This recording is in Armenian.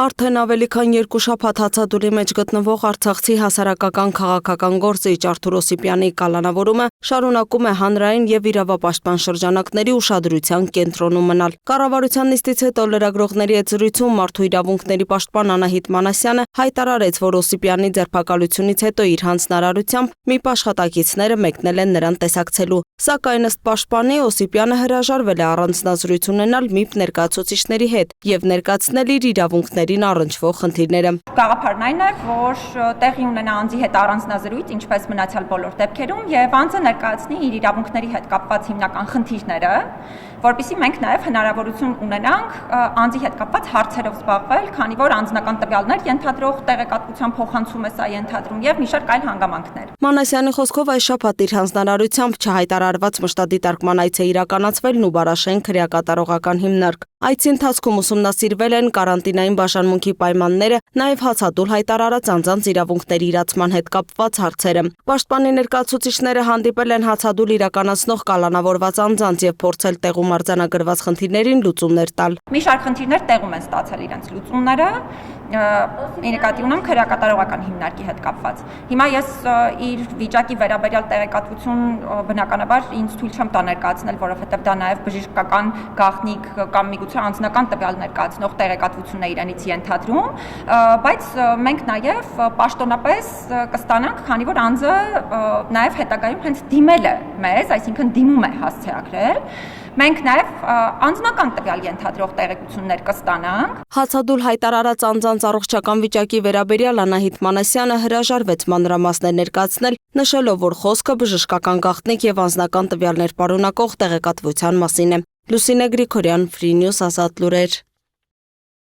Արդեն ավելի քան 2 շաբաթ հացադուլի մեջ գտնվող արցախցի հասարակական քաղաքական գործիչ Արթուր Օսիպյանի կալանավորումը շարունակում է հանրային եւ իրավապաշտպան շրջանակների ուշադրության կենտրոնում մնալ։ Կառավարության նիստից հետո լրագրողների հետ զրույցում Մարդու իրավունքների պաշտպան Անահիտ Մանասյանը հայտարարեց, որ Օսիպյանի ձերբակալությունից հետո իր հանձնարարությամբ ՄԻՊ աշխատակիցները մեկնել են նրան տեսակցելու։ Սակայն ըստ պաշտպանի Օսիպյանը հրաժարվել է առանձնազրույց ունենալ ՄԻՊ ներկայացուցիչների հետ եւ ներկայացնել իր իրավունքներին առնչվող խնդիրները։ Գաղափարն այն է, որ տեղի ունենա անձի հետ առանձնազրույց, ինչպես մնացյալ բոլոր դեպքերում, եւ անձը ներկայացնի իր իրավունքների հետ կապված հիմնական խնդիրները, որպեսզի մենք նաեւ հնարավորություն ունենանք անձի հետ կապված հարցերով զբաղվել, քանի որ անձնական տվյալներ ենթադրող տեղեկատվության փոխանցում է սա ենթադրում եւ մի շարք այլ հանգամանքներ։ Մանասյանի խոսքով այս շաբաթ իր հանձնարարությամբ չհայտարարված մշտադիտարկման այց է իրականացվելն ու Բարաշեն քրեակատարողական հիմնարկ։ Այցի ընթացքում ուսումնասիրվել են կարանտինային բաժանմունքի պայմանները, նաև հացադուլ հայտարարած անձանց իրավունքների իրացման հետ կապված հարցերը։ Պաշտպանի ներկայացուցիչները հանդիպել են հացադուլ իրականացնող կալանավորված անձանց եւ փորձել տեղում արձանագրված խնդիրներին լուծումներ տալ։ Մի շարք խնդիրներ տեղում են ստացել իրենց լուծումները, նկատի ունեմ քրեակատարողական հիմնարկի հետ կապված։ Հիմա ես իր վիճակի վերաբերյալ տեղեկատվություն բնականաբար ինձ թույլ չեմ տա ներկայացնել, որովհետեւ դա նաև բժշկական գաղտնիք կամ միգուցե անձնական տվյալ ներկայացնող տեղեկատվություն է իրենից ենթադրում, բայց մենք նաև պաշտոնապես կստանանք, քանի որ անձը նաև հետագայում հենց դիմել է մեզ, այսինքն դիմում է հասցեագրել, մենք նաև անձնական տվյալ ենթադրող տեղեկություններ կստանանք։ Հացադուլ հայտարարած անձանց առողջական վիճակի վերաբերյալ Անահիտ Մանասյանը հրաժարվեց մանրամասներ ներկայացնել, նշելով, որ խոսքը բժշկական գաղտնիք եւ անձնական տվյալներ պարունակող տեղեկատվության մասին է։ Լուսինե Գրիգորյան, Free News, Ազատ լուրեր։